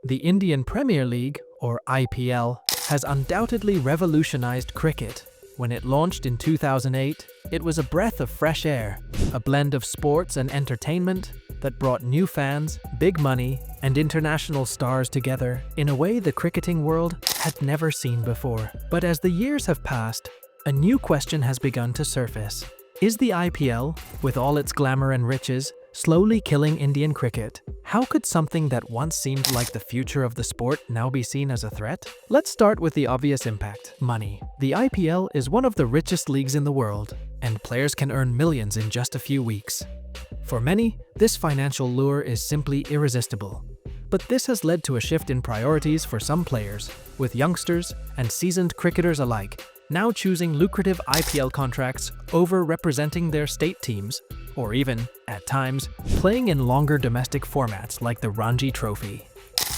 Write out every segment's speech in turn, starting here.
The Indian Premier League, or IPL, has undoubtedly revolutionized cricket. When it launched in 2008, it was a breath of fresh air, a blend of sports and entertainment that brought new fans, big money, and international stars together in a way the cricketing world had never seen before. But as the years have passed, a new question has begun to surface. Is the IPL, with all its glamour and riches, slowly killing Indian cricket? How could something that once seemed like the future of the sport now be seen as a threat? Let's start with the obvious impact: money. The IPL is one of the richest leagues in the world, and players can earn millions in just a few weeks. For many, this financial lure is simply irresistible. But this has led to a shift in priorities for some players, with youngsters and seasoned cricketers alike now choosing lucrative IPL contracts over representing their state teams, or even, at times, playing in longer domestic formats like the Ranji Trophy.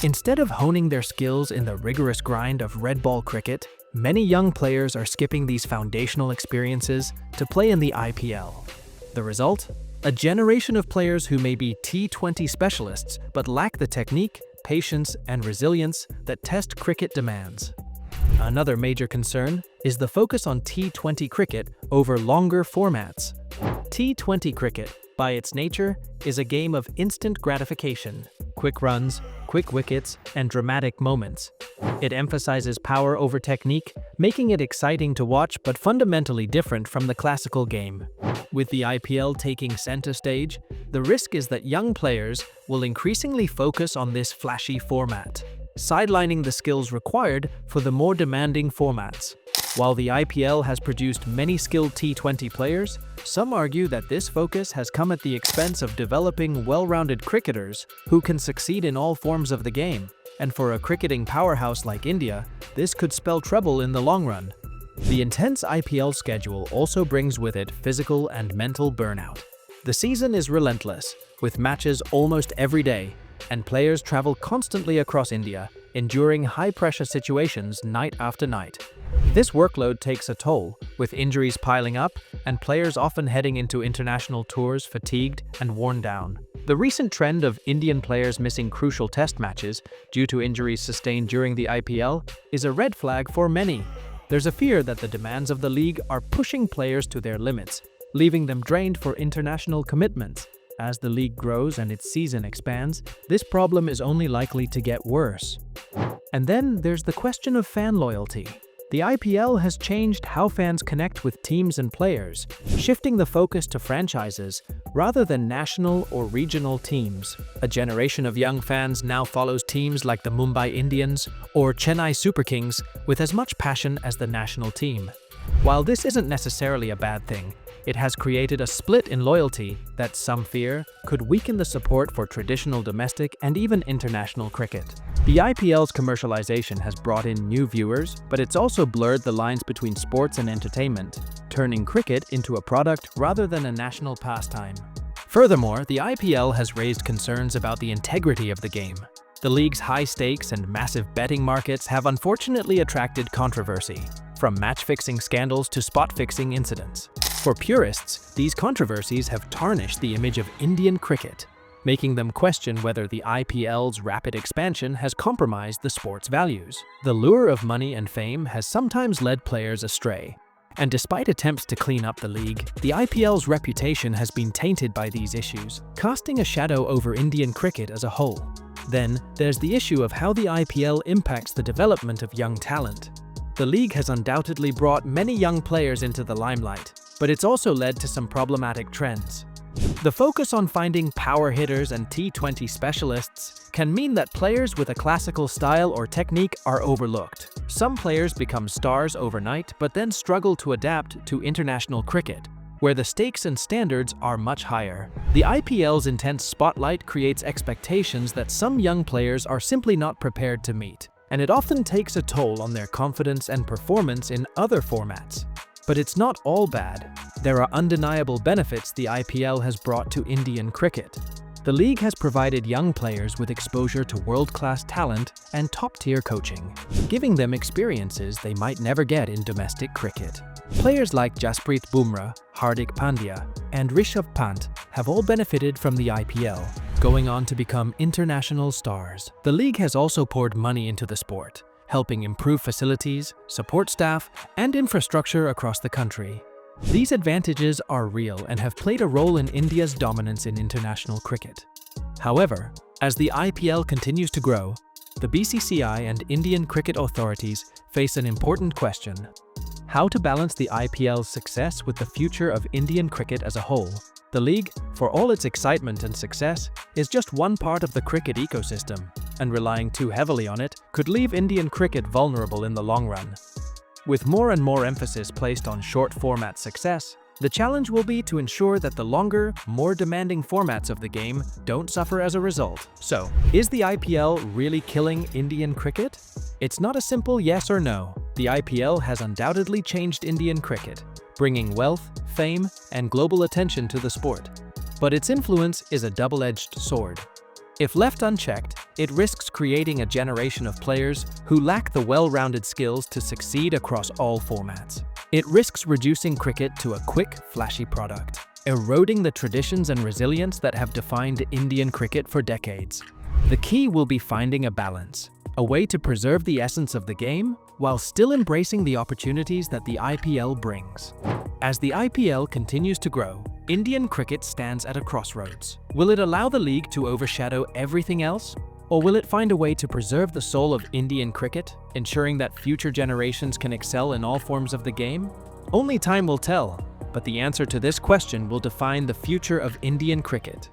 Instead of honing their skills in the rigorous grind of red ball cricket, many young players are skipping these foundational experiences to play in the IPL. The result? A generation of players who may be T20 specialists but lack the technique, patience, and resilience that Test cricket demands. Another major concern is the focus on T20 cricket over longer formats. T20 cricket, by its nature, is a game of instant gratification, quick runs, quick wickets, and dramatic moments. It emphasizes power over technique, making it exciting to watch but fundamentally different from the classical game. With the IPL taking center stage, the risk is that young players will increasingly focus on this flashy format, sidelining the skills required for the more demanding formats. While the IPL has produced many skilled T20 players, some argue that this focus has come at the expense of developing well-rounded cricketers who can succeed in all forms of the game. And for a cricketing powerhouse like India, this could spell trouble in the long run. The intense IPL schedule also brings with it physical and mental burnout. The season is relentless, with matches almost every day, and players travel constantly across India, enduring high-pressure situations night after night. This workload takes a toll, with injuries piling up and players often heading into international tours fatigued and worn down. The recent trend of Indian players missing crucial test matches due to injuries sustained during the IPL is a red flag for many. There's a fear that the demands of the league are pushing players to their limits, leaving them drained for international commitments. As the league grows and its season expands, this problem is only likely to get worse. And then there's the question of fan loyalty. The IPL has changed how fans connect with teams and players, shifting the focus to franchises rather than national or regional teams. A generation of young fans now follows teams like the Mumbai Indians or Chennai Super Kings with as much passion as the national team. While this isn't necessarily a bad thing, it has created a split in loyalty that some fear could weaken the support for traditional domestic and even international cricket. The IPL's commercialization has brought in new viewers, but it's also blurred the lines between sports and entertainment, turning cricket into a product rather than a national pastime. Furthermore, the IPL has raised concerns about the integrity of the game. The league's high stakes and massive betting markets have unfortunately attracted controversy, from match-fixing scandals to spot-fixing incidents. For purists, these controversies have tarnished the image of Indian cricket, making them question whether the IPL's rapid expansion has compromised the sport's values. The lure of money and fame has sometimes led players astray, and despite attempts to clean up the league, the IPL's reputation has been tainted by these issues, casting a shadow over Indian cricket as a whole. Then, there's the issue of how the IPL impacts the development of young talent. The league has undoubtedly brought many young players into the limelight, but it's also led to some problematic trends. The focus on finding power hitters and T20 specialists can mean that players with a classical style or technique are overlooked. Some players become stars overnight but then struggle to adapt to international cricket, where the stakes and standards are much higher. The IPL's intense spotlight creates expectations that some young players are simply not prepared to meet, and it often takes a toll on their confidence and performance in other formats. But it's not all bad. There are undeniable benefits the IPL has brought to Indian cricket. The league has provided young players with exposure to world-class talent and top-tier coaching, giving them experiences they might never get in domestic cricket. Players like Jasprit Bumrah, Hardik Pandya, and Rishabh Pant have all benefited from the IPL, going on to become international stars. The league has also poured money into the sport, helping improve facilities, support staff, and infrastructure across the country. These advantages are real and have played a role in India's dominance in international cricket. However, as the IPL continues to grow, the BCCI and Indian cricket authorities face an important question: how to balance the IPL's success with the future of Indian cricket as a whole. The league, for all its excitement and success, is just one part of the cricket ecosystem, and relying too heavily on it could leave Indian cricket vulnerable in the long run. With more and more emphasis placed on short-format success, the challenge will be to ensure that the longer, more demanding formats of the game don't suffer as a result. So, is the IPL really killing Indian cricket? It's not a simple yes or no. The IPL has undoubtedly changed Indian cricket, bringing wealth, fame, and global attention to the sport. But its influence is a double-edged sword. If left unchecked, it risks creating a generation of players who lack the well-rounded skills to succeed across all formats. It risks reducing cricket to a quick, flashy product, eroding the traditions and resilience that have defined Indian cricket for decades. The key will be finding a balance, a way to preserve the essence of the game while still embracing the opportunities that the IPL brings. As the IPL continues to grow, Indian cricket stands at a crossroads. Will it allow the league to overshadow everything else? Or will it find a way to preserve the soul of Indian cricket, ensuring that future generations can excel in all forms of the game? Only time will tell, but the answer to this question will define the future of Indian cricket.